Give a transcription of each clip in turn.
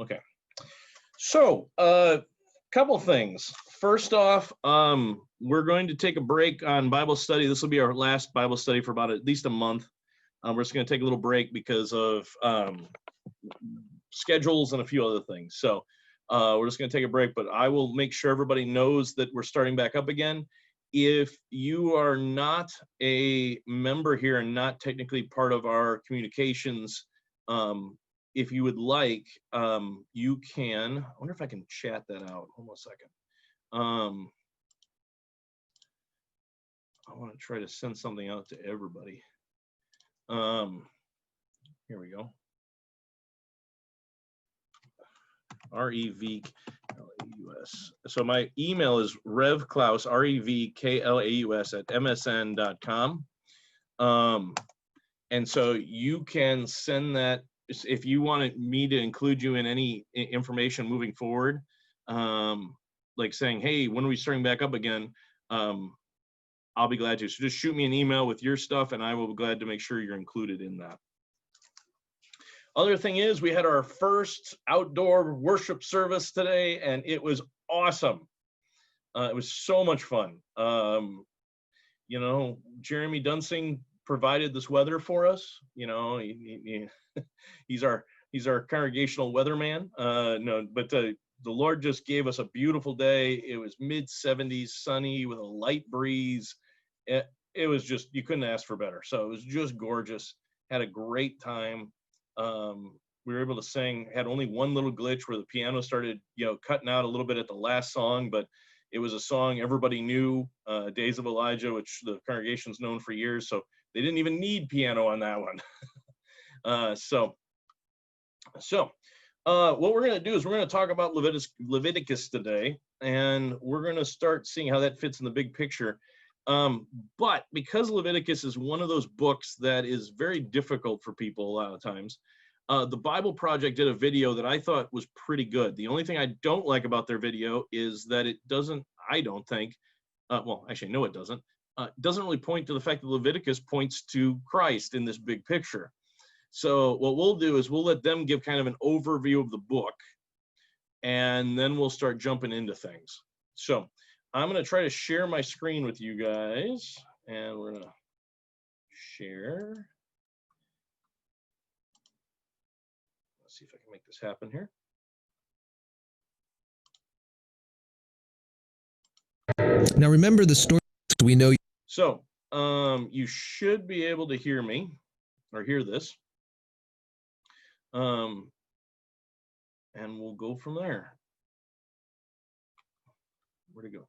Okay. So, couple things. First off, we're going to take a break on Bible study. This will be our last Bible study for about at least a month. We're just going to take a little break because of schedules and a few other things. So we're just going to take a break, but I will make sure everybody knows that we're starting back up again. If you are not a member here and not technically part of our communications, if you would like, you can, I wonder if I can chat that out. Hold on a second. I want to try to send something out to everybody. Here we go. REVKLAUS. So my email is revklaus, REVKLAUS at msn.com. And so you can send that if you wanted me to include you in any information moving forward, like saying, hey, when are we starting back up again? I'll be glad to. So just shoot me an email with your stuff and I will be glad to make sure you're included in that. Other thing is, we had our first outdoor worship service today, and it was awesome. It was so much fun. You know, Jeremy Dunsing provided this weather for us. You know, he's our congregational weatherman. No, but the Lord just gave us a beautiful day. It was mid-70s, sunny with a light breeze. It was just, you couldn't ask for better. So it was just gorgeous. Had a great time. We were able to sing, had only one little glitch where the piano started, you know, cutting out a little bit at the last song, but it was a song everybody knew, Days of Elijah, which the congregation's known for years. So they didn't even need piano on that one. What we're going to do is we're going to talk about Leviticus today, and we're going to start seeing how that fits in the big picture. But because Leviticus is one of those books that is very difficult for people a lot of times, the Bible Project did a video that I thought was pretty good. The only thing I don't like about their video is that it doesn't, I don't think, well, actually, no, it doesn't really point to the fact that Leviticus points to Christ in this big picture. So what we'll do is we'll let them give kind of an overview of the book, and then we'll start jumping into things. So I'm going to try to share my screen with you guys, and we're going to share. Let's see if I can make this happen here. Now remember the story we know. So you should be able to hear me or hear this. And we'll go from there. Where'd it go?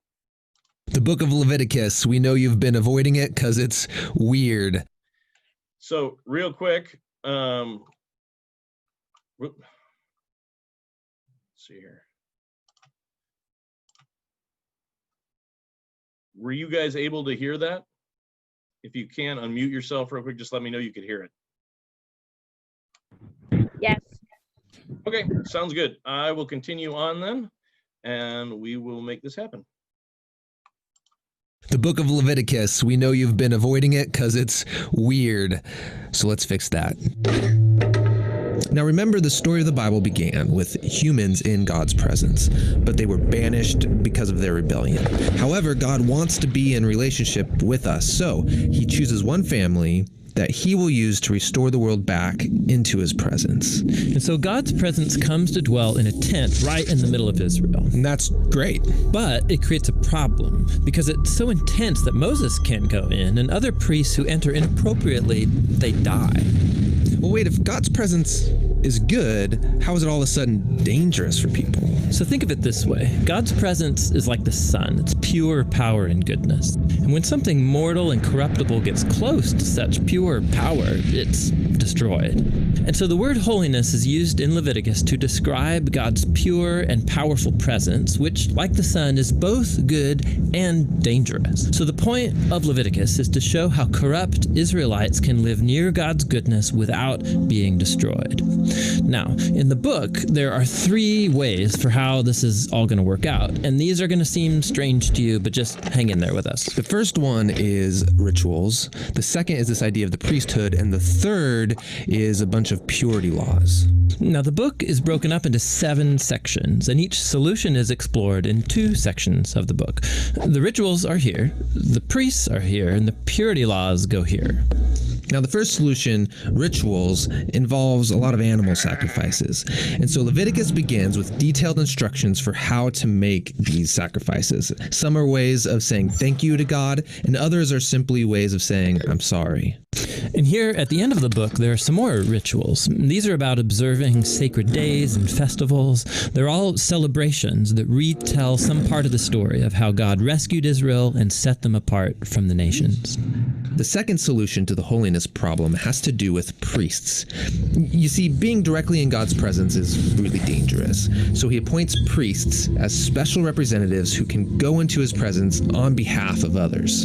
The book of Leviticus. We know you've been avoiding it because it's weird. So real quick, let's see here. Were you guys able to hear that? If you can, unmute yourself real quick. Just let me know you could hear it. Yes. Okay, sounds good. I will continue on then, and we will make this happen. The book of Leviticus. We know you've been avoiding it because it's weird. So let's fix that. Now remember, the story of the Bible began with humans in God's presence, but they were banished because of their rebellion. However, God wants to be in relationship with us, so he chooses one family that he will use to restore the world back into his presence. And so God's presence comes to dwell in a tent right in the middle of Israel. And that's great. But it creates a problem because it's so intense that Moses can't go in, and other priests who enter inappropriately, they die. Well, wait, if God's presence is good, how is it all of a sudden dangerous for people? So think of it this way. God's presence is like the sun. It's pure power and goodness. And when something mortal and corruptible gets close to such pure power, it's destroyed. And so the word holiness is used in Leviticus to describe God's pure and powerful presence, which, like the sun, is both good and dangerous. So the point of Leviticus is to show how corrupt Israelites can live near God's goodness without being destroyed. Now, in the book, there are 3 ways for how this is all going to work out, and these are going to seem strange to you, but just hang in there with us. The first one is rituals. The second is this idea of the priesthood. And the third is a bunch of purity laws. Now, the book is broken up into 7 sections, and each solution is explored in 2 sections of the book. The rituals are here, the priests are here, and the purity laws go here. Now, the first solution, rituals, involves a lot of animal sacrifices. And so Leviticus begins with detailed instructions for how to make these sacrifices. Some are ways of saying thank you to God, and others are simply ways of saying, I'm sorry. And here at the end of the book, there are some more rituals. These are about observing sacred days and festivals. They're all celebrations that retell some part of the story of how God rescued Israel and set them apart from the nations. The second solution to the holiness problem has to do with priests. You see, being directly in God's presence is really dangerous. So he appoints priests as special representatives who can go into his presence on behalf of others.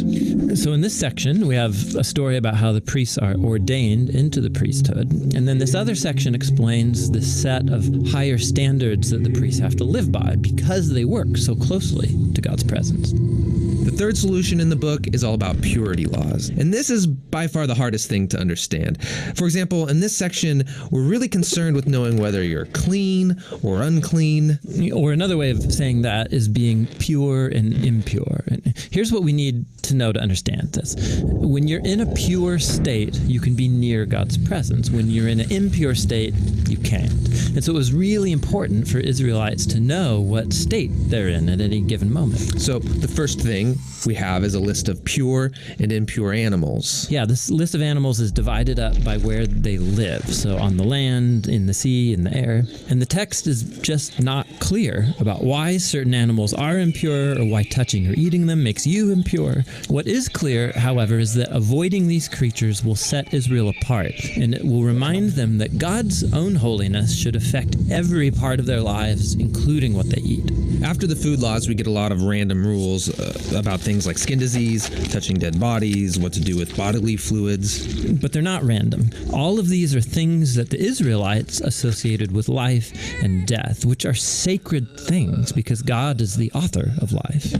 So in this section, we have a story about how the priests are ordained into the priesthood. And then this other section explains the set of higher standards that the priests have to live by because they work so closely to God's presence. The third solution in the book is all about purity laws. And this is by far the hardest thing to understand. For example, in this section, we're really concerned with knowing whether you're clean or unclean. Or another way of saying that is being pure and impure. And here's what we need to know to understand this. When you're in a pure state, you can be near God's presence. When you're in an impure state, you can't. And so it was really important for Israelites to know what state they're in at any given moment. So the first thing we have is a list of pure and impure animals. Yeah, this list of animals is divided up by where they live. So on the land, in the sea, in the air. And the text is just not clear about why certain animals are impure or why touching or eating them makes you impure. What is clear, however, is that avoiding these creatures will set Israel apart, and it will remind them that God's own holiness should affect every part of their lives, including what they eat. After the food laws, we get a lot of random rules about things like skin disease, touching dead bodies, what to do with bodily fluids. But they're not random. All of these are things that the Israelites associated with life and death, which are sacred things because God is the author of life.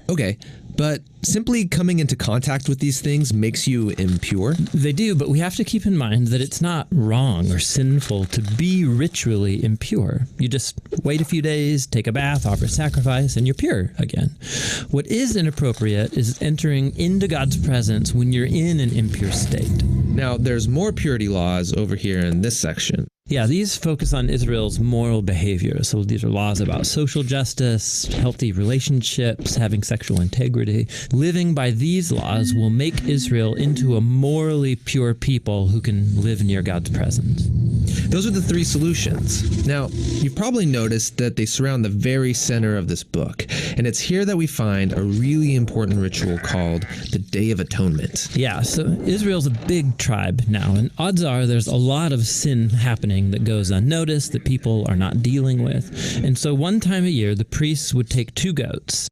Okay, but simply coming into contact with these things makes you impure? They do, but we have to keep in mind that it's not wrong or sinful to be ritually impure. You just wait a few days, take a bath, offer a sacrifice, and you're pure again. What is inappropriate is entering into God's presence when you're in an impure state. Now, there's more purity laws over here in this section. Yeah, these focus on Israel's moral behavior. So these are laws about social justice, healthy relationships, having sexual integrity. Living by these laws will make Israel into a morally pure people who can live near God's presence. Those are the 3 solutions. Now, you've probably noticed that they surround the very center of this book, and it's here that we find a really important ritual called the Day of Atonement. Yeah, so Israel's a big tribe now, and odds are there's a lot of sin happening that goes unnoticed, that people are not dealing with. And so one time a year, the priests would take 2 goats.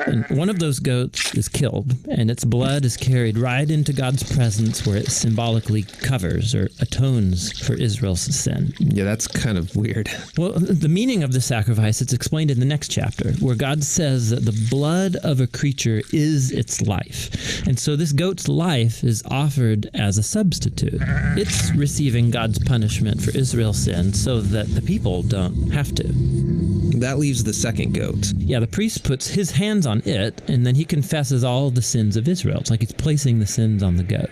And one of those goats is killed, and its blood is carried right into God's presence where it symbolically covers or atones for Israel's sin. Yeah, that's kind of weird. Well, the meaning of the sacrifice, it's explained in the next chapter, where God says that the blood of a creature is its life. And so this goat's life is offered as a substitute. It's receiving God's punishment for Israel's sin so that the people don't have to. That leaves the second goat. Yeah, the priest puts his hands on it, and then he confesses all the sins of Israel. It's like he's placing the sins on the goat.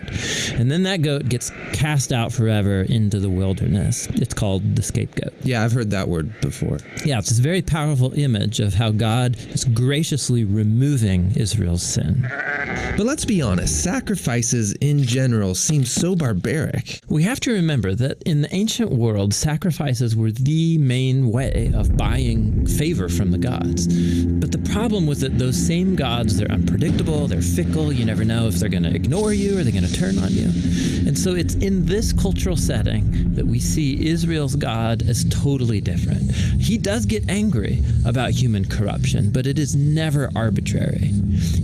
And then that goat gets cast out forever into the wilderness. It's called the scapegoat. Yeah, I've heard that word before. Yeah, it's this very powerful image of how God is graciously removing Israel's sin. But let's be honest, sacrifices in general seem so barbaric. We have to remember that in the ancient world, sacrifices were the main way of buying favor from the gods. But the problem with it, those same gods, they're unpredictable, they're fickle, you never know if they're going to ignore you or they're going to turn on you. And so it's in this cultural setting that we see Israel's God as totally different. He does get angry about human corruption, but it is never arbitrary.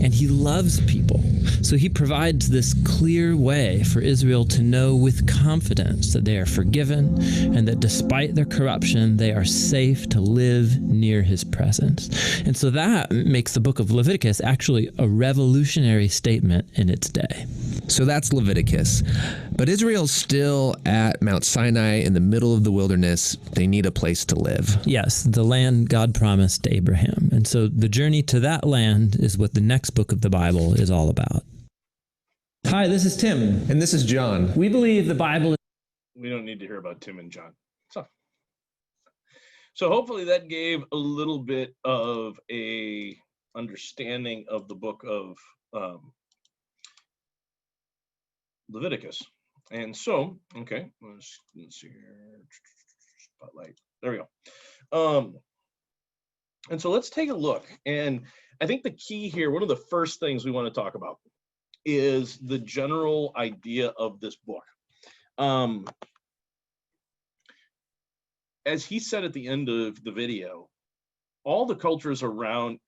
And he loves people. So he provides this clear way for Israel to know with confidence that they are forgiven and that despite their corruption, they are safe to live near his presence. And so that makes the book of Leviticus actually a revolutionary statement in its day. So that's Leviticus. But Israel's still at Mount Sinai in the middle of the wilderness. They need a place to live. Yes, the land God promised to Abraham. And so the journey to that land is what the next book of the Bible is all about. Hi, this is Tim. And this is John. We believe the Bible. We don't need to hear about Tim and John. So hopefully that gave a little bit of a understanding of the book of Leviticus. And so, okay, let's see here. Spotlight. There we go. And so let's take a look. And I think the key here, one of the first things we want to talk about is the general idea of this book. As he said at the end of the video, all the cultures throughout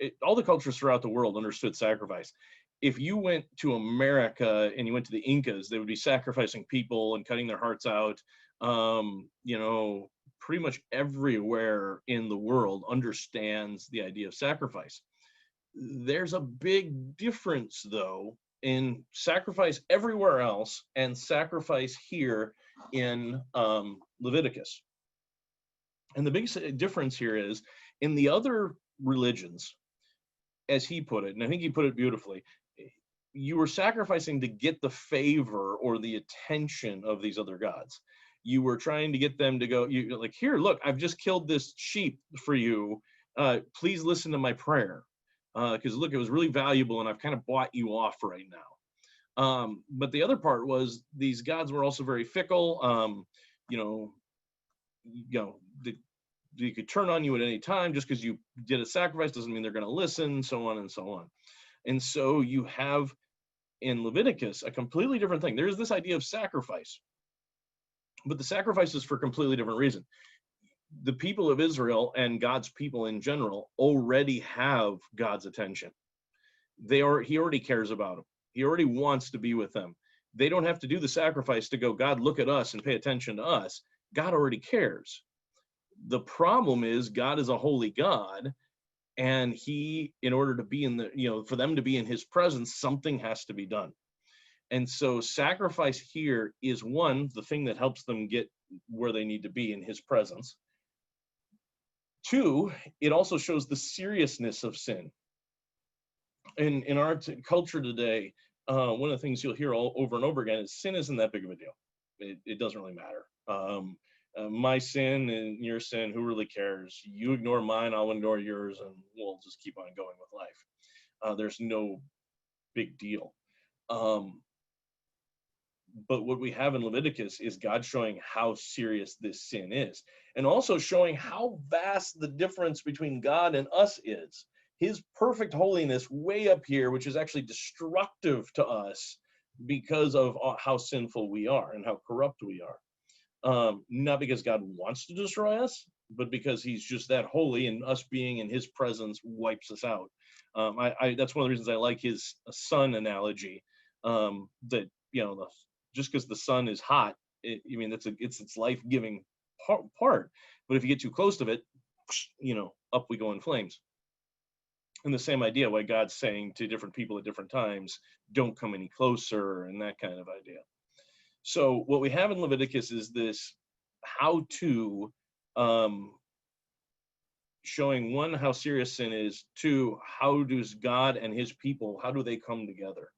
the world understood sacrifice. If you went to America and you went to the Incas, they would be sacrificing people and cutting their hearts out. Pretty much everywhere in the world understands the idea of sacrifice. There's a big difference, though, in sacrifice everywhere else and sacrifice here in Leviticus. And the biggest difference here is in the other religions, as he put it, and I think he put it beautifully, you were sacrificing to get the favor or the attention of these other gods. You were trying to get them to go, like, here, look, I've just killed this sheep for you. Please listen to my prayer. Because look, it was really valuable and I've kind of bought you off right now. But the other part was these gods were also very fickle. They could turn on you at any time. Just because you did a sacrifice doesn't mean they're going to listen, so on and so on. And so you have in Leviticus a completely different thing. There's this idea of sacrifice, but the sacrifice is for a completely different reason. The people of Israel and God's people in general already have God's attention. He already cares about them. He already wants to be with them. They don't have to do the sacrifice to go, God, look at us and pay attention to us. God already cares. The problem is God is a holy God, and he, in order to be for them to be in his presence, something has to be done. And so sacrifice here is the thing that helps them get where they need to be in his presence. Two, it also shows the seriousness of sin. In our culture today, one of the things you'll hear over and over again is sin isn't that big of a deal. It doesn't really matter. My sin and your sin, who really cares? You ignore mine, I'll ignore yours, and we'll just keep on going with life. There's no big deal. But what we have in Leviticus is God showing how serious this sin is, and also showing how vast the difference between God and us is. His perfect holiness way up here, which is actually destructive to us because of how sinful we are and how corrupt we are. Not because God wants to destroy us, but because he's just that holy, and us being in his presence wipes us out. That's one of the reasons I like his sun analogy, that, just because the sun is hot, it's its life-giving part. But if you get too close to it, up we go in flames. And the same idea, why God's saying to different people at different times, don't come any closer, and that kind of idea. So what we have in Leviticus is this how-to, showing one, how serious sin is, two, how does God and his people, how do they come together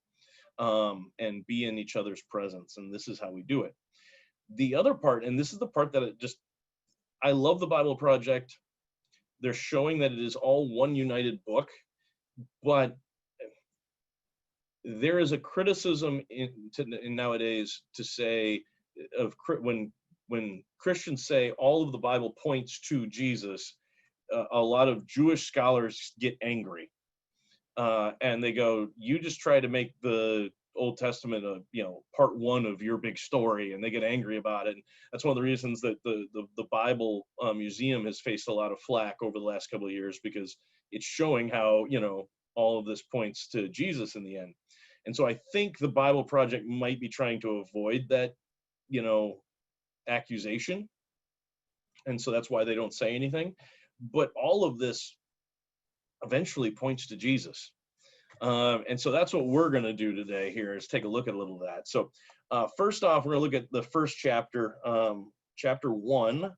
and be in each other's presence? And this is how we do it. The other part, and this is the part that I love the Bible Project. They're showing that it is all one united book, but there is a criticism in nowadays to say when Christians say all of the Bible points to Jesus, a lot of Jewish scholars get angry, and they go, "You just try to make the Old Testament part one of your big story," and they get angry about it. And that's one of the reasons that the Bible Museum has faced a lot of flack over the last couple of years, because it's showing how all of this points to Jesus in the end. And so I think the Bible Project might be trying to avoid that accusation, and so that's why they don't say anything. But all of this eventually points to Jesus. And so that's what we're going to do today here, is take a look at a little of that. So first off, we're going to look at the first chapter, chapter 1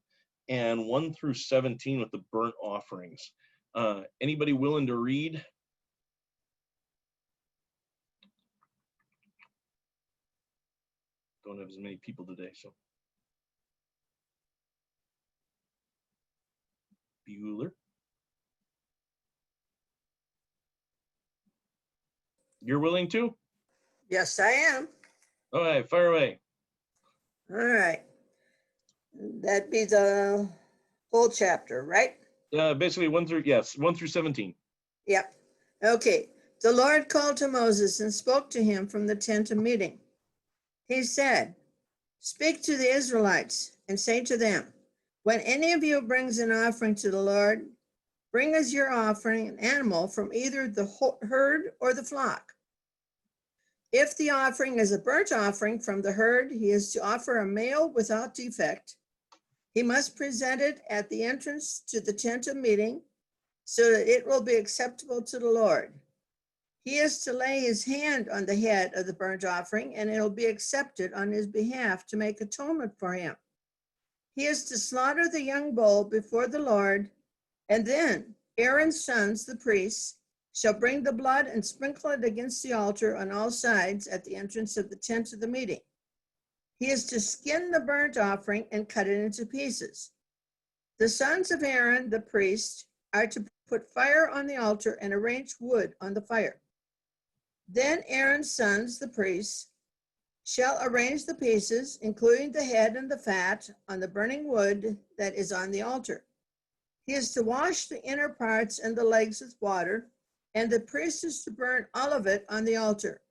and 1 through 17 with the burnt offerings. Anybody willing to read? Don't have as many people today, so. Bueller. You're willing to? Yes, I am. All right, fire away. All right. That'd be the whole chapter, right? Basically 1 through 17. Yep. Okay. The Lord called to Moses and spoke to him from the tent of meeting. He said, "Speak to the Israelites and say to them, when any of you brings an offering to the Lord, bring as your offering an animal from either the herd or the flock. If the offering is a burnt offering from the herd, he is to offer a male without defect. He must present it at the entrance to the tent of meeting so that it will be acceptable to the Lord. He is to lay his hand on the head of the burnt offering, and it will be accepted on his behalf to make atonement for him. He is to slaughter the young bull before the Lord, and then Aaron's sons, the priests, shall bring the blood and sprinkle it against the altar on all sides at the entrance of the tent of the meeting. He is to skin the burnt offering and cut it into pieces. The sons of Aaron, the priest, are to put fire on the altar and arrange wood on the fire. Then Aaron's sons, the priests, shall arrange the pieces, including the head and the fat, on the burning wood that is on the altar. He is to wash the inner parts and the legs with water, and the priest is to burn all of it on the altar.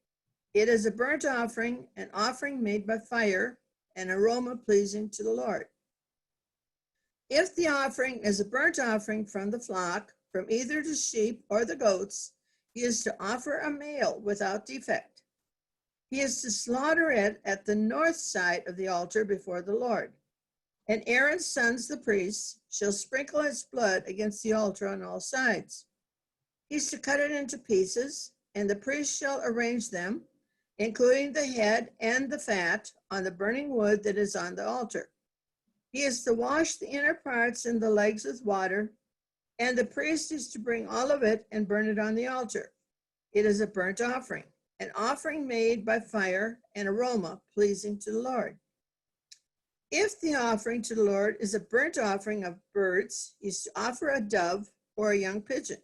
It is a burnt offering, an offering made by fire, an aroma pleasing to the Lord. If the offering is a burnt offering from the flock, from either the sheep or the goats, he is to offer a male without defect. He is to slaughter it at the north side of the altar before the Lord. And Aaron's sons, the priests, shall sprinkle its blood against the altar on all sides. He is to cut it into pieces, and the priest shall arrange them, including the head and the fat, on the burning wood that is on the altar. He is to wash the inner parts and the legs with water, and the priest is to bring all of it and burn it on the altar. It is a burnt offering, an offering made by fire, an aroma pleasing to the Lord. If the offering to the Lord is a burnt offering of birds, he is to offer a dove or a young pigeon.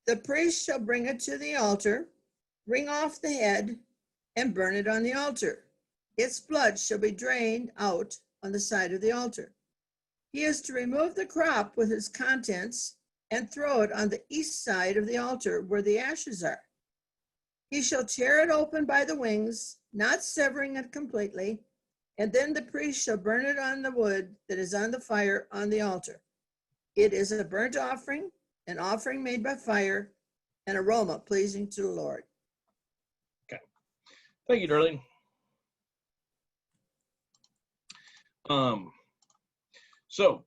The priest shall bring it to the altar, wring off the head, and burn it on the altar. Its blood shall be drained out on the side of the altar. He is to remove the crop with its contents and throw it on the east side of the altar where the ashes are. He shall tear it open by the wings, not severing it completely, and then the priest shall burn it on the wood that is on the fire on the altar. It is a burnt offering, an offering made by fire, an aroma pleasing to the Lord. Okay. Thank you, Darlene. So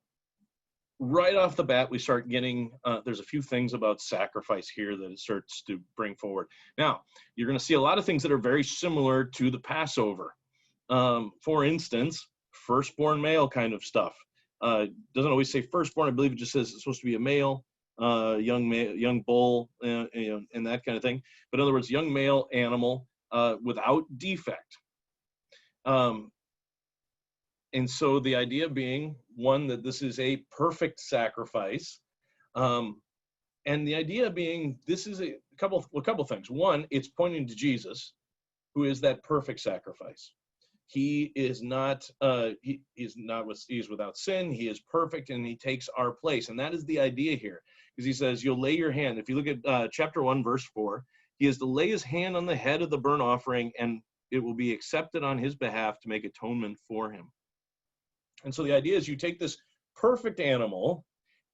right off the bat, we start getting, there's a few things about sacrifice here that it starts to bring forward. Now, you're going to see a lot of things that are very similar to the Passover. For instance, firstborn male kind of stuff. Doesn't always say firstborn. I believe it just says it's supposed to be a male, young bull, and that kind of thing. But in other words, young male animal without defect. And so the idea being, one, that this is a perfect sacrifice. And the idea being, this is a couple things. One, it's pointing to Jesus, who is that perfect sacrifice. He is not, he is without sin. He is perfect, and he takes our place. And that is the idea here, because he says, you'll lay your hand. If you look at chapter 1, verse 4, he is to lay his hand on the head of the burnt offering, and it will be accepted on his behalf to make atonement for him. And so the idea is, you take this perfect animal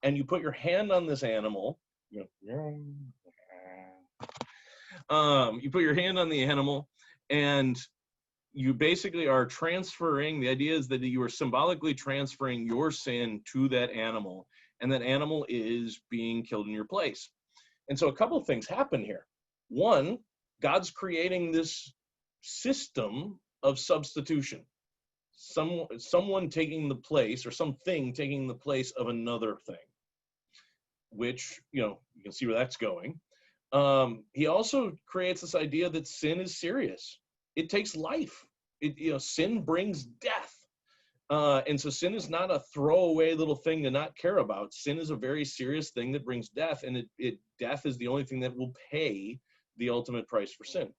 and you put your hand on this animal. You put your hand on the animal, and you basically are transferring, the idea is that you are symbolically transferring your sin to that animal, and that animal is being killed in your place. And so a couple of things happen here. One, God's creating this system of substitution. Someone taking the place, or something taking the place of another thing, which, you can see where that's going. He also creates this idea that sin is serious. It takes life. Sin brings death. And so sin is not a throwaway little thing to not care about. Sin is a very serious thing that brings death, and death is the only thing that will pay the ultimate price for sin.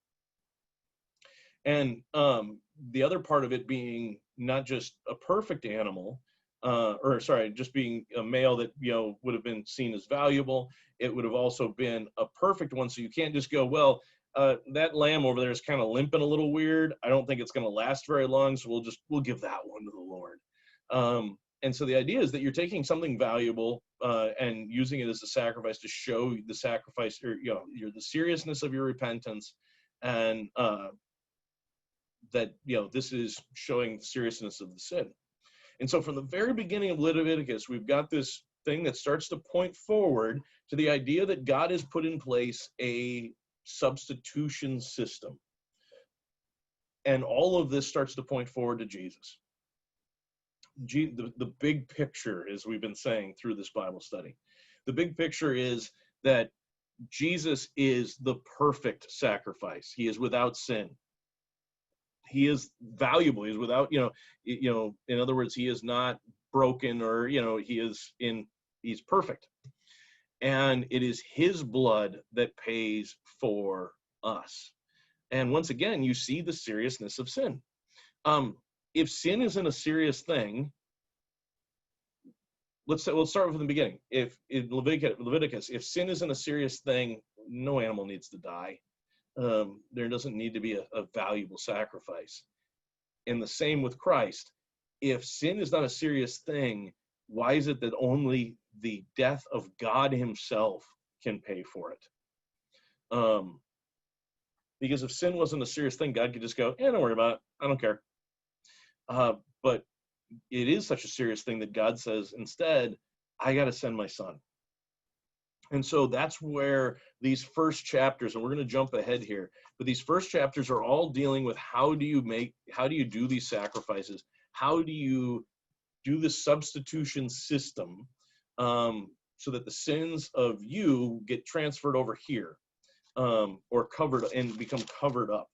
And the other part of it being not just a perfect animal, just being a male that, would have been seen as valuable. It would have also been a perfect one. So you can't just go, well, that lamb over there is kind of limping a little weird. I don't think it's going to last very long. So we'll give that one to the Lord. And so the idea is that you're taking something valuable and using it as a sacrifice to show the sacrifice, or, the seriousness of your repentance. And that, this is showing the seriousness of the sin. And so from the very beginning of Leviticus, we've got this thing that starts to point forward to the idea that God has put in place a substitution system. And all of this starts to point forward to Jesus. The big picture, as we've been saying through this Bible study, the big picture is that Jesus is the perfect sacrifice. He is without sin. He is valuable. He's without, in other words, he is not broken, or, he's perfect. And it is his blood that pays for us. And once again, you see the seriousness of sin. If sin isn't a serious thing, we'll start from the beginning. If in Leviticus, if sin isn't a serious thing, no animal needs to die. There doesn't need to be a valuable sacrifice. And the same with Christ. If sin is not a serious thing, why is it that only the death of God himself can pay for it? Because if sin wasn't a serious thing, God could just go, don't worry about it. I don't care. But it is such a serious thing that God says, instead, I got to send my son. And so that's where these first chapters, and we're going to jump ahead here, but these first chapters are all dealing with how do you do these sacrifices? How do you do the substitution system so that the sins of you get transferred over here or covered and become covered up?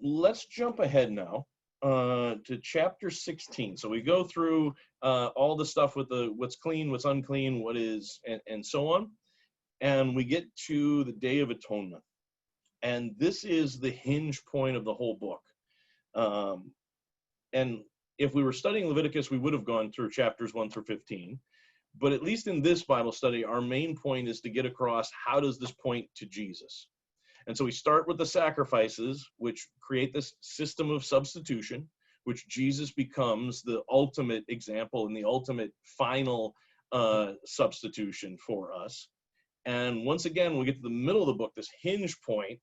Let's jump ahead now to chapter 16. So we go through all the stuff with what's clean, what's unclean, what is, and so on. And we get to the Day of Atonement. And this is the hinge point of the whole book. And if we were studying Leviticus, we would have gone through chapters 1 through 15. But at least in this Bible study, our main point is to get across, how does this point to Jesus? And so we start with the sacrifices, which create this system of substitution, which Jesus becomes the ultimate example and the ultimate final substitution for us. And once again, we get to the middle of the book, this hinge point.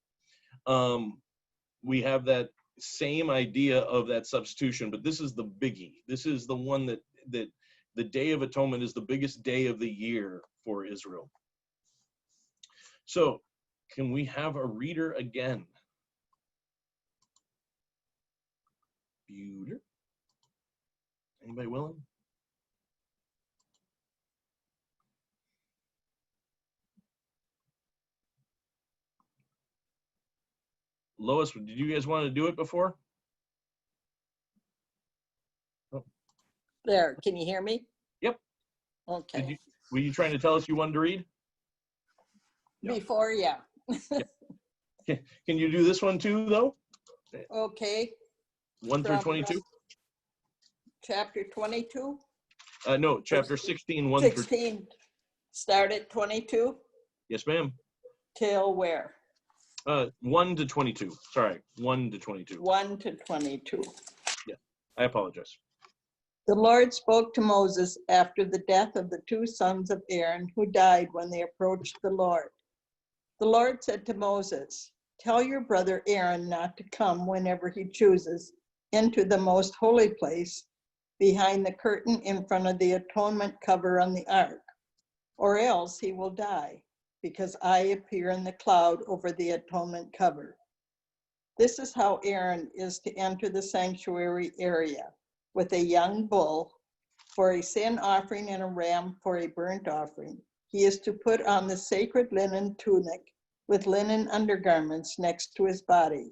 We have that same idea of that substitution, but this is the biggie. This is the one that the Day of Atonement is the biggest day of the year for Israel. So, can we have a reader again? Bueller? Anybody willing? Lois, did you guys want to do it before? Oh. There, can you hear me? Yep. Okay. Were you trying to tell us you wanted to read? Before, yeah. Can you do this one too, though? Okay. 1 through 22? Chapter 22? No, chapter 16, 1 16. Through... Start at 22? Yes, ma'am. Till where? 1 to 22. Sorry, 1 to 22. 1 to 22. Yeah, I apologize. The Lord spoke to Moses after the death of the 2 sons of Aaron who died when they approached the Lord. The Lord said to Moses, "Tell your brother Aaron not to come whenever he chooses into the most holy place behind the curtain in front of the atonement cover on the ark. or else he will die, because I appear in the cloud over the atonement cover. This is how Aaron is to enter the sanctuary area, with a young bull for a sin offering and a ram for a burnt offering. He is to put on the sacred linen tunic with linen undergarments next to his body.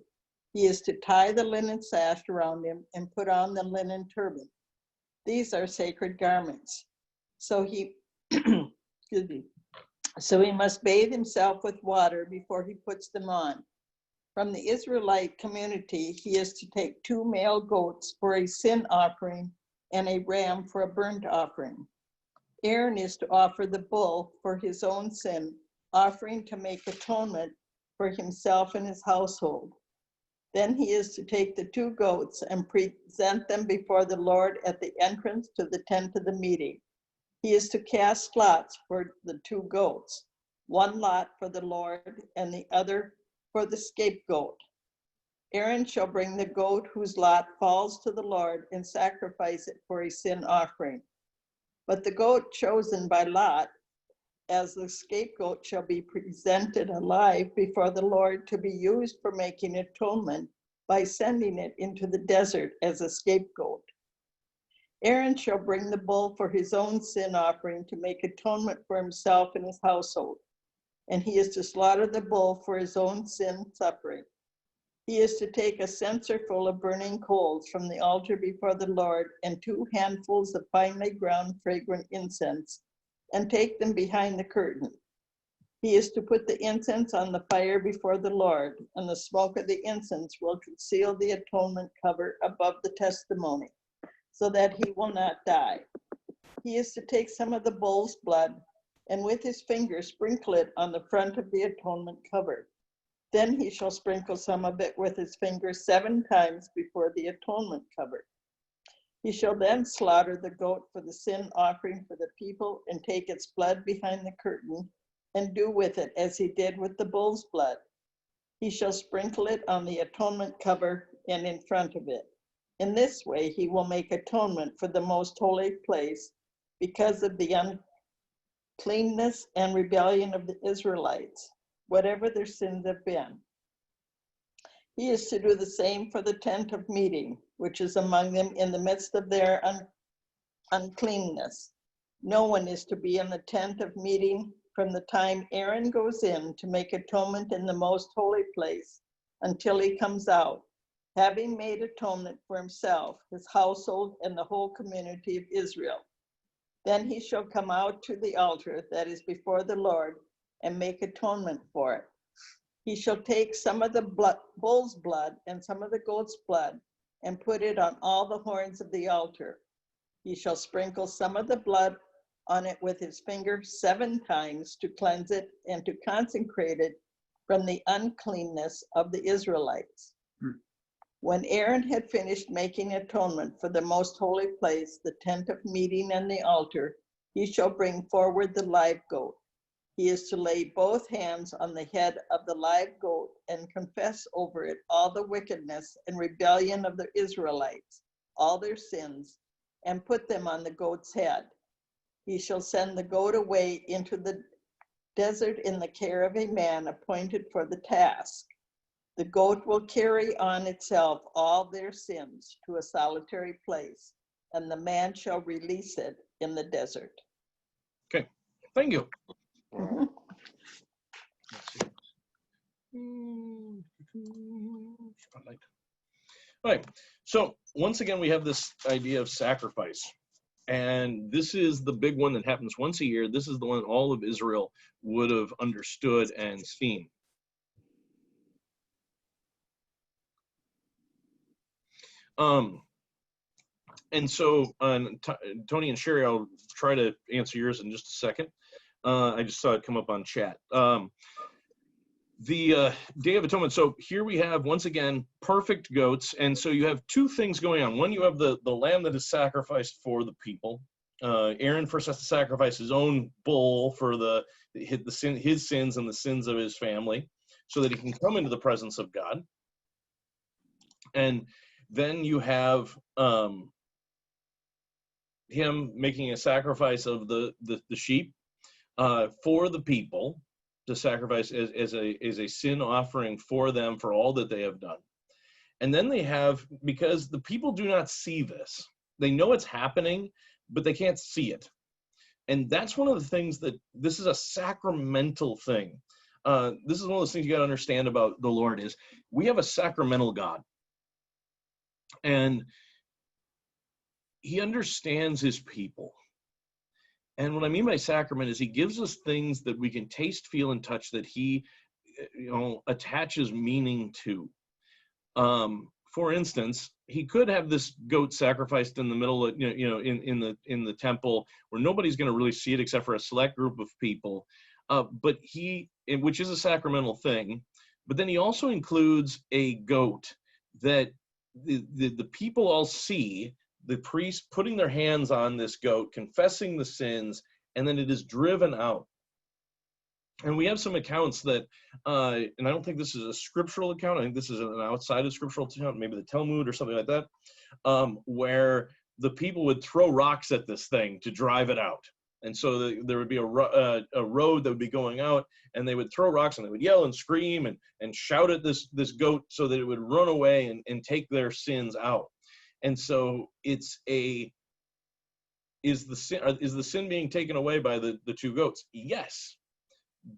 He is to tie the linen sash around him and put on the linen turban. These are sacred garments. So he, excuse me. So he must bathe himself with water before he puts them on. From the Israelite community, he is to take 2 male goats for a sin offering and a ram for a burnt offering. Aaron is to offer the bull for his own sin, offering to make atonement for himself and his household. Then he is to take the 2 goats and present them before the Lord at the entrance to the tent of the meeting. He is to cast lots for the 2 goats, 1 lot for the Lord and the other for the scapegoat. Aaron shall bring the goat whose lot falls to the Lord and sacrifice it for a sin offering. But the goat chosen by Lot as the scapegoat shall be presented alive before the Lord to be used for making atonement by sending it into the desert as a scapegoat. Aaron shall bring the bull for his own sin offering to make atonement for himself and his household, and he is to slaughter the bull for his own sin suffering. He is to take a censer full of burning coals from the altar before the Lord and 2 handfuls of finely ground fragrant incense and take them behind the curtain. He is to put the incense on the fire before the Lord, and the smoke of the incense will conceal the atonement cover above the testimony, so that he will not die. He is to take some of the bull's blood and with his finger sprinkle it on the front of the atonement cover. Then he shall sprinkle some of it with his finger 7 times before the atonement cover. He shall then slaughter the goat for the sin offering for the people and take its blood behind the curtain and do with it as he did with the bull's blood. He shall sprinkle it on the atonement cover and in front of it. In this way he will make atonement for the most holy place because of the uncleanness and rebellion of the Israelites, whatever their sins have been. He is to do the same for the tent of meeting, which is among them in the midst of their uncleanness. No one is to be in the tent of meeting from the time Aaron goes in to make atonement in the most holy place until he comes out, having made atonement for himself, his household, and the whole community of Israel. Then he shall come out to the altar that is before the Lord and make atonement for it. He shall take some of the bull's blood and some of the goat's blood and put it on all the horns of the altar. He shall sprinkle some of the blood on it with his finger 7 times to cleanse it and to consecrate it from the uncleanness of the Israelites. When Aaron had finished making atonement for the most holy place, the tent of meeting and the altar, he shall bring forward the live goat. He is to lay both hands on the head of the live goat and confess over it all the wickedness and rebellion of the Israelites, all their sins, and put them on the goat's head. He shall send the goat away into the desert in the care of a man appointed for the task. The goat will carry on itself all their sins to a solitary place, and the man shall release it in the desert. Okay, thank you. Mhm. Spotlight. All right, so once again, we have this idea of sacrifice. And this is the big one that happens once a year. This is the one all of Israel would have understood and seen. And so Tony and Sherry, I'll try to answer yours in just a second. I just saw it come up on chat. The Day of Atonement. So here we have, once again, perfect goats. And so you have 2 things going on. One, you have the lamb that is sacrificed for the people. Aaron first has to sacrifice his own bull for his sins and the sins of his family so that he can come into the presence of God. And then you have him making a sacrifice of the sheep. for the people to sacrifice as a sin offering for them for all that they have done. And then they have, because the people do not see this, they know it's happening, but they can't see it. And that's one of the things that this is a sacramental thing. This is one of those things you got to understand about the Lord is we have a sacramental God. And he understands his people. And what I mean by sacrament is he gives us things that we can taste, feel, and touch that he, attaches meaning to. For instance, he could have this goat sacrificed in the middle of, in the temple where nobody's going to really see it except for a select group of people. But which is a sacramental thing. But then he also includes a goat that the people all see, the priest putting their hands on this goat, confessing the sins, and then it is driven out. And we have some accounts that, and I don't think this is a scriptural account, I think this is an outside of scriptural account, maybe the Talmud or something like that, where the people would throw rocks at this thing to drive it out. And so there would be a road that would be going out, and they would throw rocks, and they would yell and scream and shout at this goat so that it would run away and take their sins out. And so is the sin being taken away by the two goats? Yes.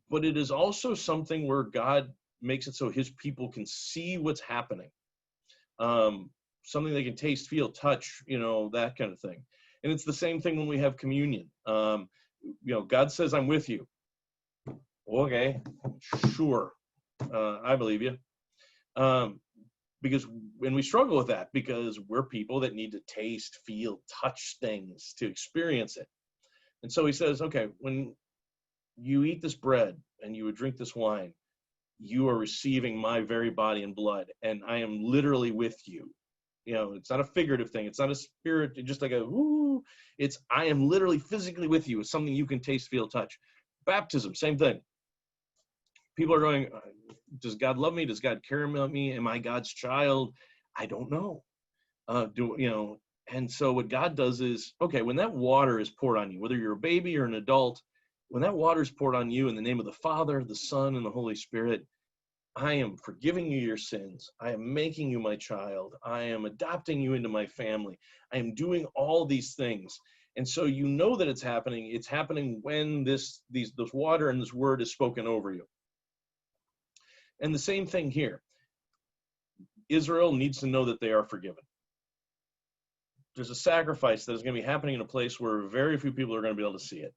But it is also something where God makes it so his people can see what's happening. Something they can taste, feel, touch, that kind of thing. And it's the same thing when we have communion. God says, I'm with you. Okay, sure. I believe you. And we struggle with that because we're people that need to taste, feel, touch things to experience it. And so he says, okay, when you eat this bread and you would drink this wine, you are receiving my very body and blood, and I am literally with you. It's not a figurative thing. It's not a spirit, just like it's I am literally physically with you. It's something you can taste, feel, touch. Baptism, same thing. People are going, does God love me? Does God care about me? Am I God's child? I don't know. And so what God does is, okay, when that water is poured on you, whether you're a baby or an adult, when that water is poured on you in the name of the Father, the Son, and the Holy Spirit, I am forgiving you your sins. I am making you my child. I am adopting you into my family. I am doing all these things. And so you know that it's happening. It's happening when this water and this word is spoken over you. And the same thing here. Israel needs to know that they are forgiven. There's a sacrifice that is going to be happening in a place where very few people are going to be able to see it.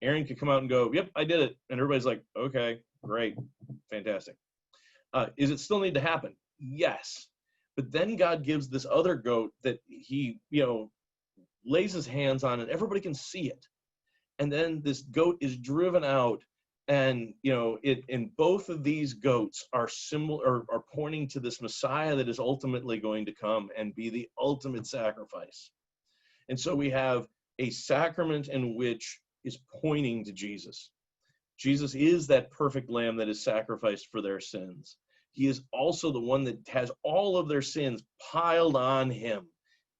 Aaron could come out and go, yep, I did it. And everybody's like, okay, great, fantastic. Is it still need to happen? Yes. But then God gives this other goat that he, lays his hands on and everybody can see it. And then this goat is driven out, and, and both of these goats are are pointing to this Messiah that is ultimately going to come and be the ultimate sacrifice. And so we have a sacrament in which is pointing to Jesus. Jesus is that perfect lamb that is sacrificed for their sins. He is also the one that has all of their sins piled on him,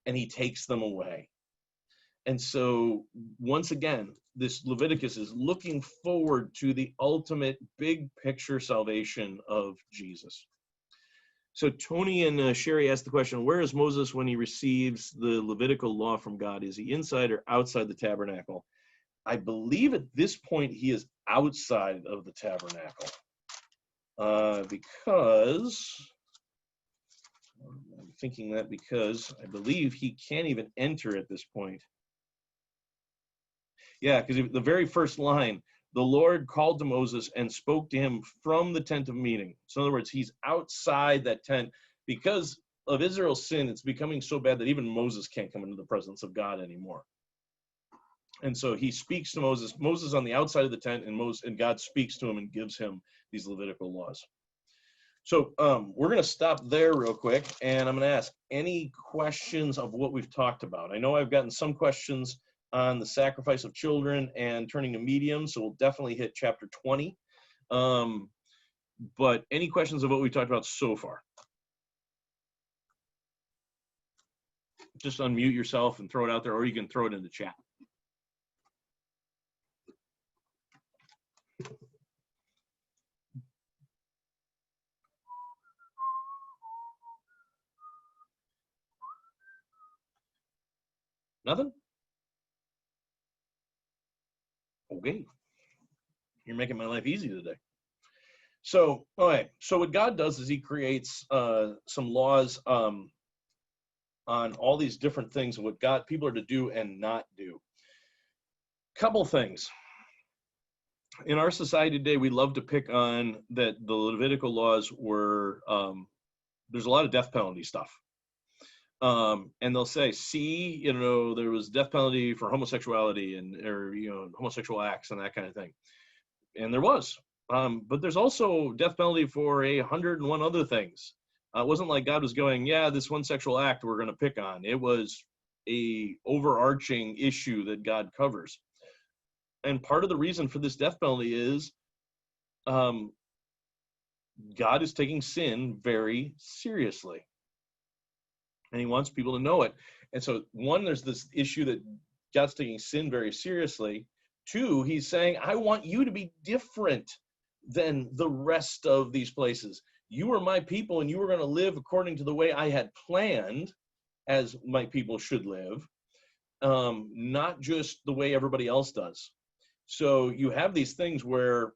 and he takes them away. And so once again, this Leviticus is looking forward to the ultimate big picture salvation of Jesus. So Tony and Sherry asked the question, where is Moses when he receives the Levitical law from God? Is he inside or outside the tabernacle? I believe at this point he is outside of the tabernacle because I'm thinking that because I believe he can't even enter at this point. Yeah, because the very first line, the Lord called to Moses and spoke to him from the tent of meeting. So in other words, he's outside that tent because of Israel's sin. It's becoming so bad that even Moses can't come into the presence of God anymore. And so he speaks to Moses. Moses on the outside of the tent, and God speaks to him and gives him these Levitical laws. So we're going to stop there real quick, and I'm going to ask any questions of what we've talked about. I know I've gotten some questions on the sacrifice of children and turning to mediums, so we'll definitely hit chapter 20. But any questions of what we talked about so far? Just unmute yourself and throw it out there, or you can throw it in the chat. Nothing? Okay. You're making my life easy today. So, all right. So what God does is he creates some laws on all these different things of what people are to do and not do. Couple things. In our society today, we love to pick on that the Levitical laws were, there's a lot of death penalty stuff. And they'll say, see, there was death penalty for homosexuality or homosexual acts and that kind of thing. And there was. But there's also death penalty for 101 other things. It wasn't like God was going, yeah, this one sexual act we're going to pick on. It was a overarching issue that God covers. And part of the reason for this death penalty is God is taking sin very seriously. And he wants people to know it. And so, one, there's this issue that God's taking sin very seriously. Two, he's saying, I want you to be different than the rest of these places. You are my people, and you are going to live according to the way I had planned as my people should live, not just the way everybody else does. So you have these things where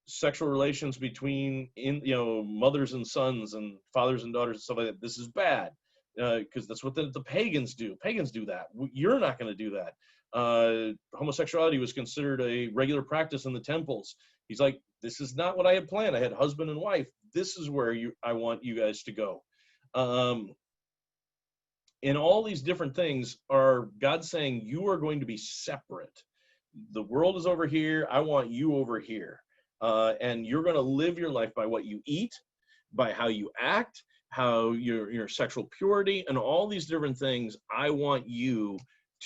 sexual relations between mothers and sons and fathers and daughters and stuff like that, this is bad because that's what the pagans do. Pagans do that. You're not going to do that. Homosexuality was considered a regular practice in the temples. He's like, this is not what I had planned. I had husband and wife. This is where I want you guys to go. And all these different things are God saying you are going to be separate. The world is over here. I want you over here. And you're going to live your life by what you eat, by how you act, how your sexual purity, and all these different things. I want you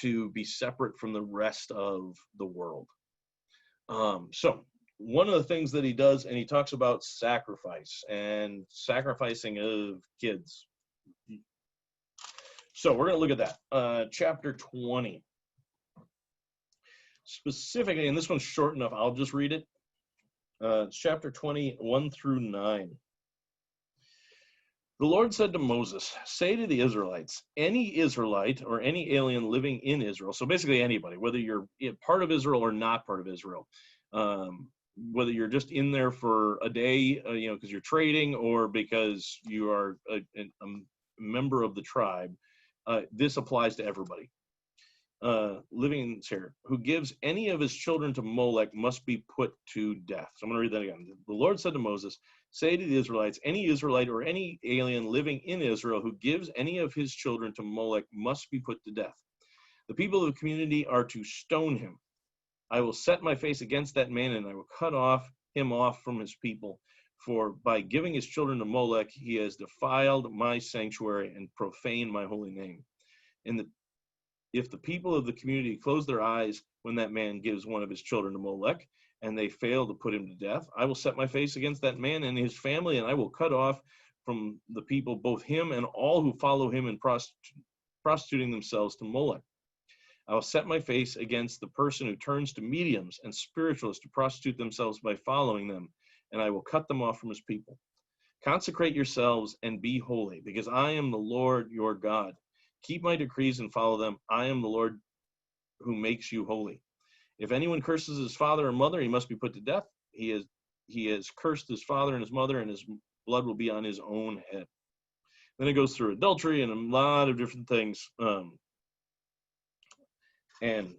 to be separate from the rest of the world. So one of the things that he does, and he talks about sacrifice and sacrificing of kids. So we're going to look at that. Chapter 20. Specifically, and this one's short enough, I'll just read it. It's chapter 20, 1 through 9. The Lord said to Moses, say to the Israelites, any Israelite or any alien living in Israel, so basically anybody, whether you're part of Israel or not part of Israel, whether you're just in there for a day, because you're trading or because you are a member of the tribe, this applies to everybody. Living here, who gives any of his children to Molech must be put to death. So I'm going to read that again. The Lord said to Moses, say to the Israelites, any Israelite or any alien living in Israel who gives any of his children to Molech must be put to death. The people of the community are to stone him. I will set my face against that man, and I will cut him off from his people. For by giving his children to Molech, he has defiled my sanctuary and profaned my holy name. If the people of the community close their eyes when that man gives one of his children to Molech, and they fail to put him to death, I will set my face against that man and his family, and I will cut off from the people both him and all who follow him in prostituting themselves to Molech. I will set my face against the person who turns to mediums and spiritualists to prostitute themselves by following them, and I will cut them off from his people. Consecrate yourselves and be holy, because I am the Lord your God. Keep my decrees and follow them. I am the Lord who makes you holy. If anyone curses his father or mother, he must be put to death. He has cursed his father and his mother, and his blood will be on his own head. Then it goes through adultery and a lot of different things, and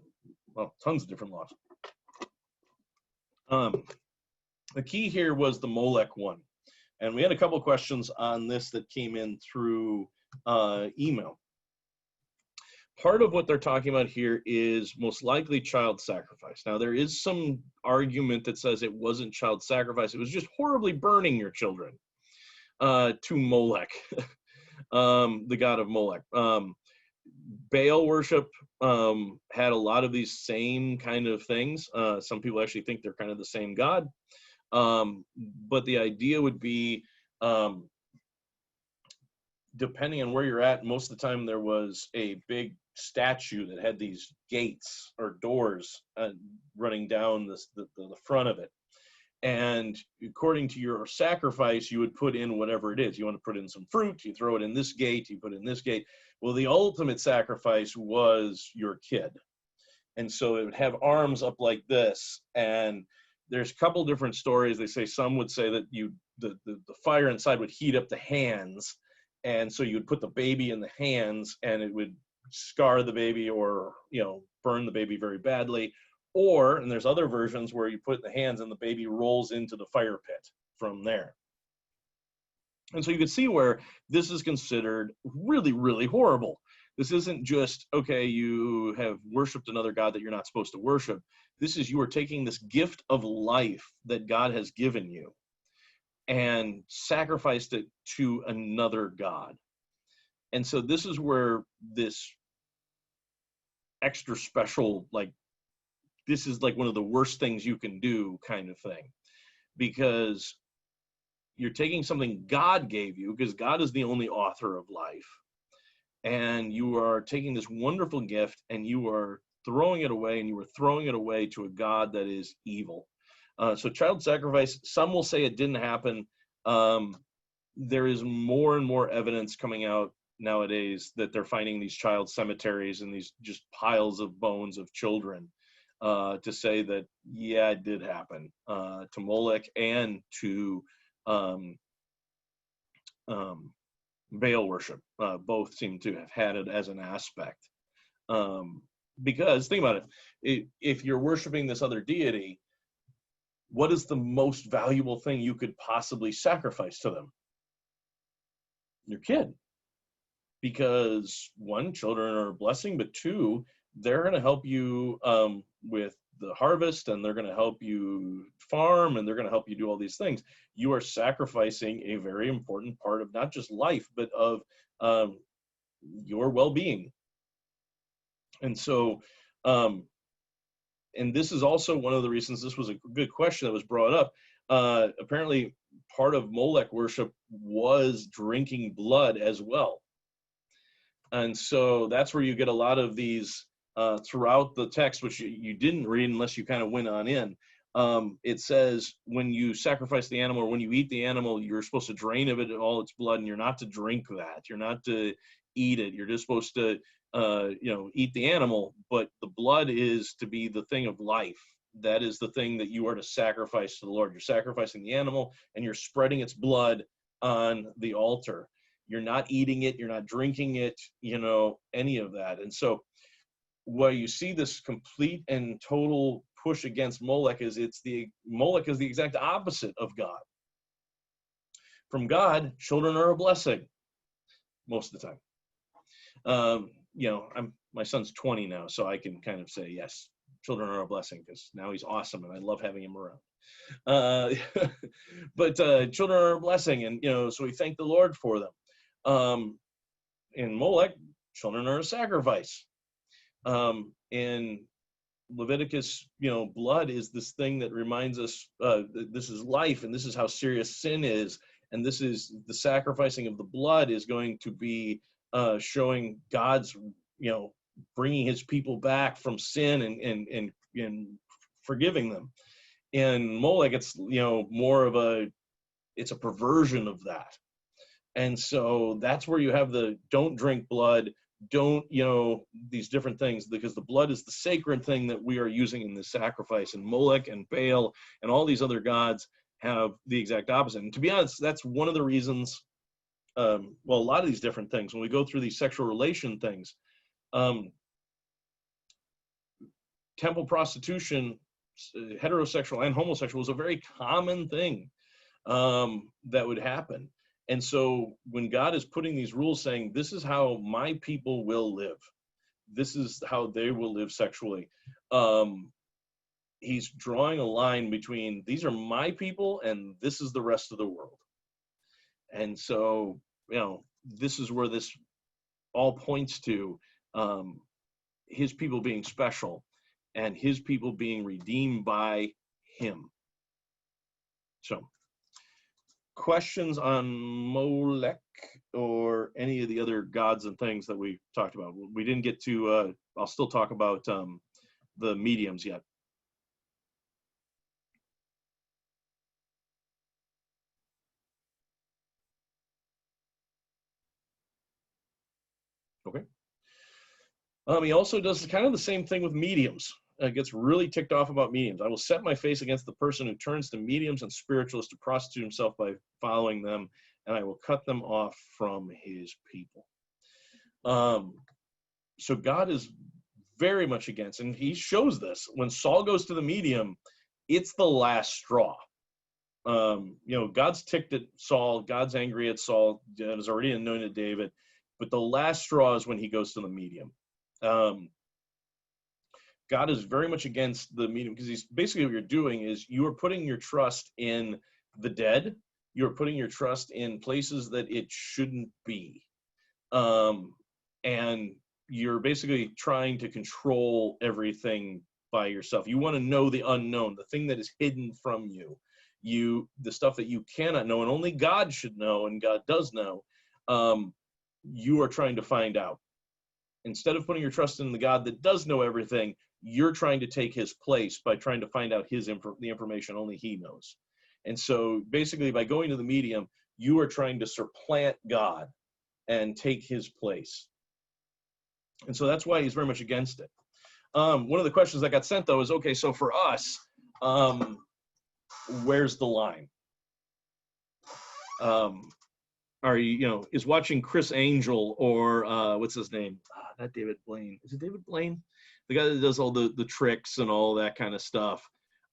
tons of different laws. The key here was the Molech one, and we had a couple of questions on this that came in through email. Part of what they're talking about here is most likely child sacrifice. Now, there is some argument that says it wasn't child sacrifice. It was just horribly burning your children to Molech, the god of Molech. Baal worship had a lot of these same kind of things. Some people actually think they're kind of the same god. But the idea would be, depending on where you're at, most of the time there was a big statue that had these gates or doors running down the front of it. And according to your sacrifice, you would put in whatever it is. You want to put in some fruit, you throw it in this gate, you put it in this gate. Well, the ultimate sacrifice was your kid. And so it would have arms up like this. And there's a couple different stories. They say some would say that the fire inside would heat up the hands. And so you would put the baby in the hands and it would scar the baby or, burn the baby very badly. Or, and there's other versions where you put it in the hands and the baby rolls into the fire pit from there. And so you can see where this is considered really, really horrible. This isn't just, okay, you have worshiped another God that you're not supposed to worship. This is, you are taking this gift of life that God has given you and sacrificed it to another God. And so this is where this extra special, like, this is like one of the worst things you can do kind of thing, because you're taking something God gave you, because God is the only author of life, and you are taking this wonderful gift and you are throwing it away, and you are throwing it away to a God that is evil. So child sacrifice, some will say it didn't happen. There is more and more evidence coming out nowadays that they're finding these child cemeteries and these just piles of bones of children, to say that, yeah, it did happen to Molech and to Baal worship. Both seem to have had it as an aspect. Because think about it, if you're worshiping this other deity, what is the most valuable thing you could possibly sacrifice to them? Your kid. Because one, children are a blessing, but two, they're going to help you with the harvest, and they're going to help you farm, and they're going to help you do all these things. You are sacrificing a very important part of not just life, but of your well-being. And so, and this is also one of the reasons, this was a good question that was brought up. Apparently, part of Molech worship was drinking blood as well. And so that's where you get a lot of these throughout the text, which you didn't read unless you kind of went on in. It says when you sacrifice the animal or when you eat the animal, you're supposed to drain of it all its blood, and you're not to drink that. You're not to eat it. You're just supposed to, eat the animal, but the blood is to be the thing of life. That is the thing that you are to sacrifice to the Lord. You're sacrificing the animal and you're spreading its blood on the altar. You're not eating it. You're not drinking it, any of that. And so where you see this complete and total push against Molech is Molech is the exact opposite of God. From God, children are a blessing most of the time. My son's 20 now, so I can kind of say, yes, children are a blessing because now he's awesome and I love having him around. But children are a blessing, and, so we thank the Lord for them. In Molech, children are a sacrifice. In Leviticus, blood is this thing that reminds us this is life, and this is how serious sin is, and this is the sacrificing of the blood is going to be showing God's, bringing his people back from sin and forgiving them. In Molech, it's more of it's a perversion of that, and so that's where you have the don't drink blood. Don't, these different things, because the blood is the sacred thing that we are using in this sacrifice. And Molech and Baal and all these other gods have the exact opposite. And to be honest, that's one of the reasons, a lot of these different things, when we go through these sexual relation things, temple prostitution, heterosexual and homosexual, is a very common thing that would happen. And so when God is putting these rules saying, this is how my people will live, this is how they will live sexually, he's drawing a line between these are my people and this is the rest of the world. And so, this is where this all points to his people being special and his people being redeemed by him. So, questions on Molech or any of the other gods and things that we talked about? We didn't get to, I'll still talk about the mediums yet. Okay. He also does kind of the same thing with mediums. Gets really ticked off about mediums. I will set my face against the person who turns to mediums and spiritualists to prostitute himself by following them, and I will cut them off from his people. So God is very much against, and he shows this. When Saul goes to the medium, it's the last straw. God's ticked at Saul. God's angry at Saul. God has already anointed David. But the last straw is when he goes to the medium. God is very much against the medium, because he's basically, what you're doing is you are putting your trust in the dead. You're putting your trust in places that it shouldn't be. And you're basically trying to control everything by yourself. You want to know the unknown, the thing that is hidden from you. The stuff that you cannot know and only God should know, and God does know. You are trying to find out. Instead of putting your trust in the God that does know everything, you're trying to take his place by trying to find out the information only he knows. And so basically, by going to the medium, you are trying to supplant God and take his place. And so that's why he's very much against it. One of the questions that got sent, though, is, okay, so for us, where's the line? Are you, is watching Chris Angel or what's his name? Not David Blaine. Is it David Blaine? The guy that does all the tricks and all that kind of stuff.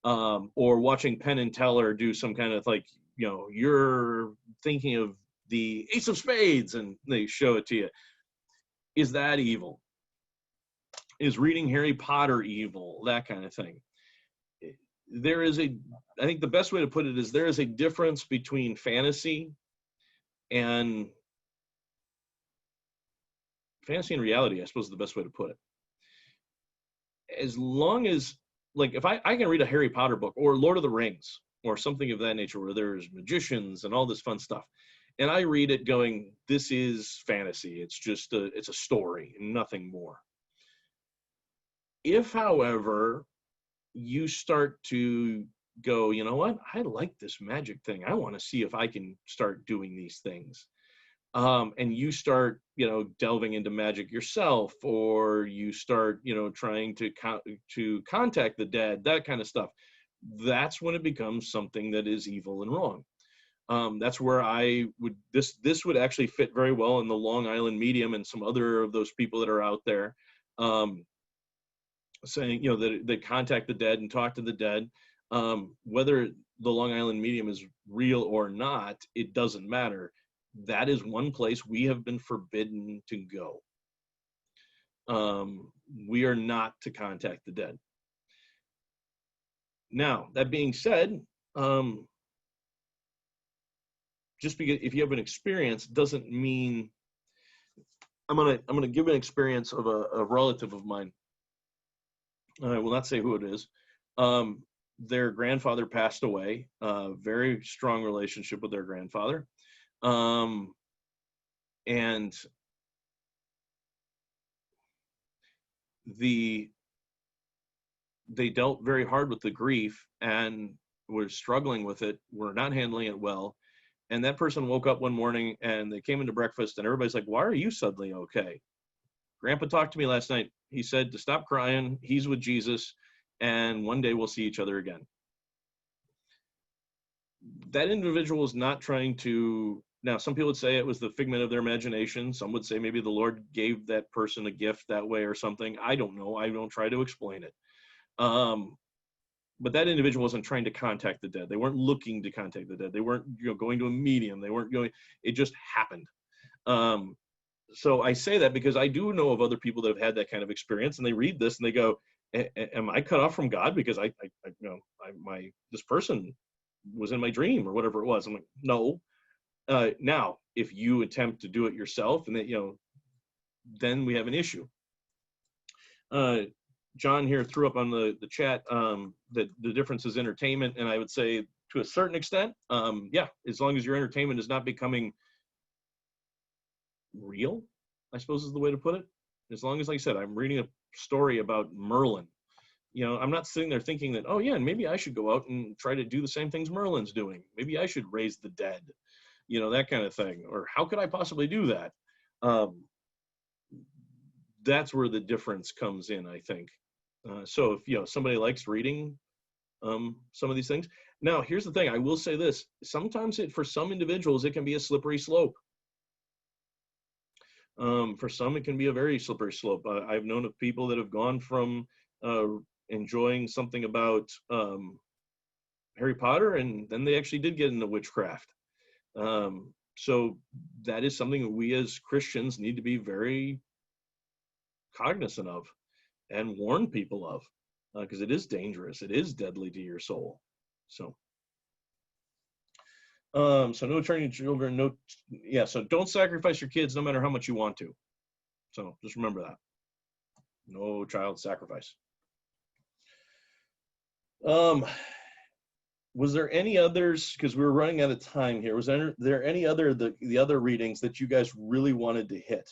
Or watching Penn and Teller do some kind of, like, you're thinking of the Ace of Spades and they show it to you. Is that evil? Is reading Harry Potter evil? That kind of thing. I think the best way to put it is, there is a difference between fantasy and reality, I suppose, is the best way to put it. As long as, like, if I can read a Harry Potter book or Lord of the Rings or something of that nature, where there's magicians and all this fun stuff, and I read it going, this is fantasy. It's just it's a story, nothing more. If, however, you start to go, you know what, I like this magic thing. I want to see if I can start doing these things. And you start, delving into magic yourself, or you start, trying to contact the dead, that kind of stuff. That's when it becomes something that is evil and wrong. That's where this would actually fit very well in the Long Island medium and some other of those people that are out there, saying, that they contact the dead and talk to the dead. Whether the Long Island medium is real or not, it doesn't matter. That is one place we have been forbidden to go. We are not to contact the dead. Now, that being said, just because if you have an experience doesn't mean, I'm gonna give an experience of a relative of mine. I will not say who it is. Their grandfather passed away. Very strong relationship with their grandfather. And they dealt very hard with the grief and were struggling with it, were not handling it well. And that person woke up one morning and they came into breakfast and everybody's like, why are you suddenly okay? Grandpa talked to me last night. He said to stop crying. He's with Jesus, and one day we'll see each other again. That individual is not trying to, now some people would say it was the figment of their imagination. Some would say maybe the Lord gave that person a gift that way or something. I don't know. I don't try to explain it. But that individual wasn't trying to contact the dead. They weren't looking to contact the dead. They weren't going to a medium. They weren't going, it just happened. So I say that because I do know of other people that have had that kind of experience, and they read this and they go, am I cut off from God because this person was in my dream or whatever it was? I'm like, no. Now, if you attempt to do it yourself, and that, then we have an issue. John here threw up on the chat that the difference is entertainment, and I would say to a certain extent, yeah, as long as your entertainment is not becoming real, I suppose is the way to put it. As long as, like I said, I'm reading a story about Merlin, I'm not sitting there thinking that, oh yeah, and maybe I should go out and try to do the same things Merlin's doing. Maybe I should raise the dead, that kind of thing. Or how could I possibly do that? that's where the difference comes in, I think. So if somebody likes reading some of these things. Now, here's the thing. I will say this. Sometimes for some individuals, it can be a slippery slope. For some, it can be a very slippery slope. I've known of people that have gone from enjoying something about Harry Potter, and then they actually did get into witchcraft. So that is something that we as Christians need to be very cognizant of and warn people of, because it is dangerous. It is deadly to your soul. So no turning children, so don't sacrifice your kids no matter how much you want to. So just remember that. No child sacrifice. Was there any others, because we're running out of time here, was there any other, the other readings that you guys really wanted to hit?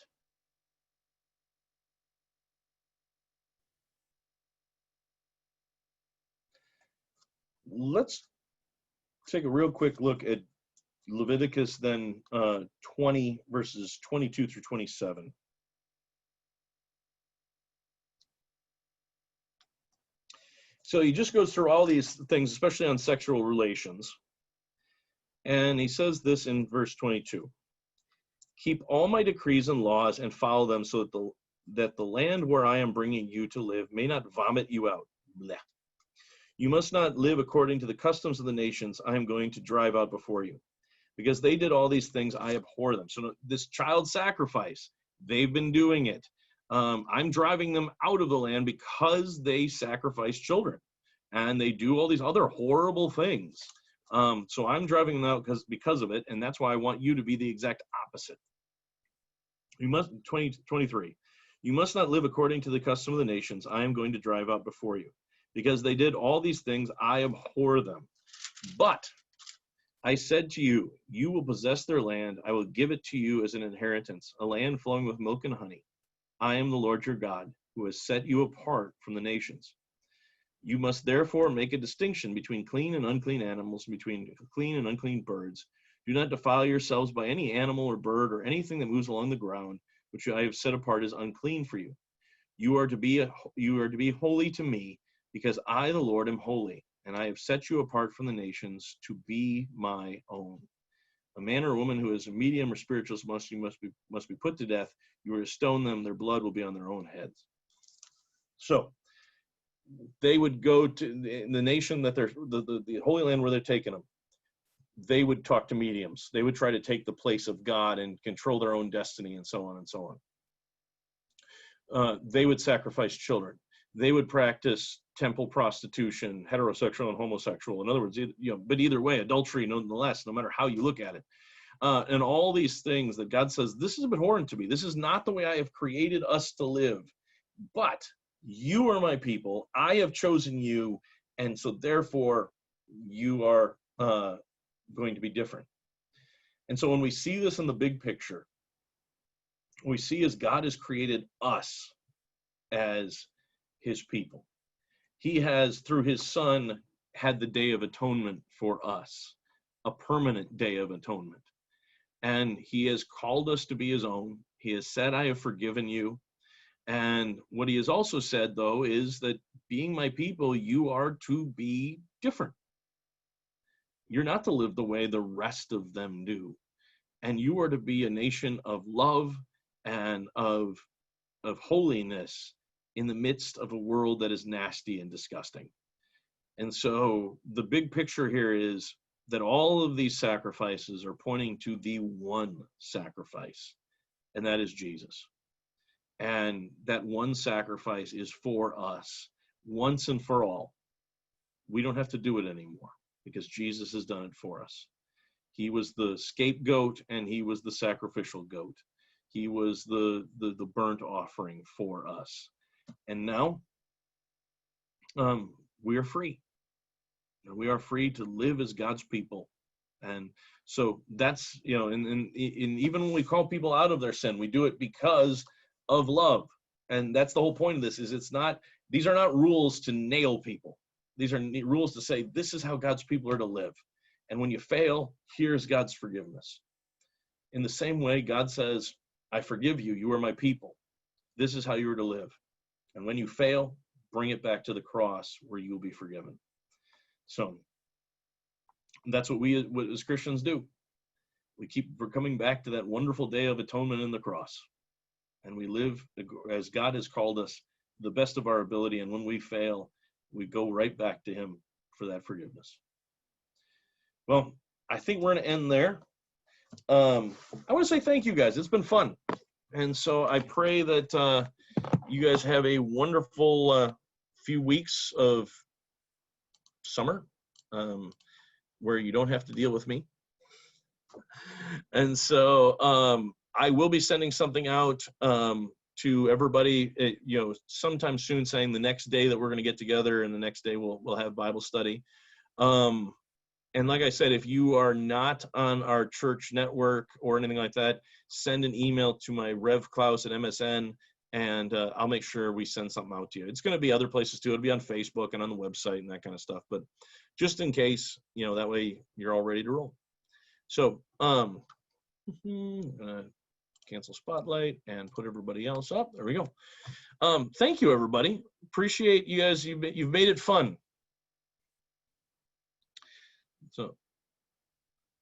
Let's take a real quick look at Leviticus then 20 verses 22 through 27. So he just goes through all these things, especially on sexual relations. And he says this in verse 22. Keep all my decrees and laws and follow them, so that the land where I am bringing you to live may not vomit you out. Blech. You must not live according to the customs of the nations I am going to drive out before you. Because they did all these things, I abhor them. So this child sacrifice, they've been doing it. I'm driving them out of the land because they sacrifice children. And they do all these other horrible things. So I'm driving them out because of it, and that's why I want you to be the exact opposite. You must, 23. You must not live according to the custom of the nations I am going to drive out before you. Because they did all these things, I abhor them. But I said to you, you will possess their land. I will give it to you as an inheritance, a land flowing with milk and honey. I am the Lord your God, who has set you apart from the nations. You must therefore make a distinction between clean and unclean animals, between clean and unclean birds. Do not defile yourselves by any animal or bird or anything that moves along the ground, which I have set apart as unclean for you. You are to be holy to me, because I, the Lord, am holy, and I have set you apart from the nations to be my own. A man or a woman who is a medium or spiritualist must be put to death. You are to stone them; their blood will be on their own heads. So they would go to the nation that they're the Holy Land where they're taking them. They would talk to mediums. They would try to take the place of God and control their own destiny, and so on and so on. They would sacrifice children. They would practice temple prostitution, heterosexual and homosexual. In other words, but either way, adultery nonetheless, no matter how you look at it. And all these things that God says, this is abhorrent to me. This is not the way I have created us to live. But you are my people. I have chosen you. And so therefore, you are going to be different. And so when we see this in the big picture, we see as God has created us as his people. He has, through his son, had the Day of Atonement for us, a permanent Day of Atonement. And he has called us to be his own. He has said, I have forgiven you. And what he has also said, though, is that being my people, you are to be different. You're not to live the way the rest of them do. And you are to be a nation of love and of holiness in the midst of a world that is nasty and disgusting. And so the big picture here is that all of these sacrifices are pointing to the one sacrifice, and that is Jesus. And that one sacrifice is for us once and for all. We don't have to do it anymore because Jesus has done it for us. He was the scapegoat and he was the sacrificial goat. He was the burnt offering for us. And now we are free. And we are free to live as God's people. And so that's, and even when we call people out of their sin, we do it because of love. And that's the whole point of this, is these are not rules to nail people. These are rules to say, this is how God's people are to live. And when you fail, here's God's forgiveness. In the same way, God says, I forgive you. You are my people. This is how you are to live. And when you fail, bring it back to the cross where you will be forgiven. So that's what we as Christians do. We're coming back to that wonderful day of atonement in the cross. And we live as God has called us, the best of our ability. And when we fail, we go right back to him for that forgiveness. Well, I think we're going to end there. I want to say thank you guys. It's been fun. And so I pray that you guys have a wonderful few weeks of summer where you don't have to deal with me. And so I will be sending something out to everybody, sometime soon, saying the next day that we're going to get together, and the next day we'll have Bible study. And like I said, if you are not on our church network or anything like that, send an email to my Rev Klaus at MSN, and I'll make sure we send something out to you. It's going to be other places too. It'll be on Facebook and on the website and that kind of stuff. But just in case, that way you're all ready to roll. So I'm gonna cancel Spotlight and put everybody else up. There we go. Thank you, everybody. Appreciate you guys. You've made it fun. So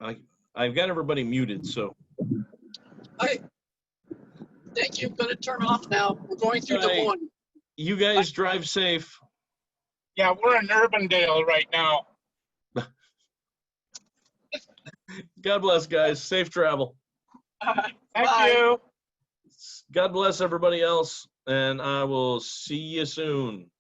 I've got everybody muted. So Thank you. I'm going to turn off now. We're going through Des Moines. You guys drive safe. Yeah, we're in Urbandale right now. God bless, guys. Safe travel. Thank Bye. you. God bless everybody else, and I will see you soon.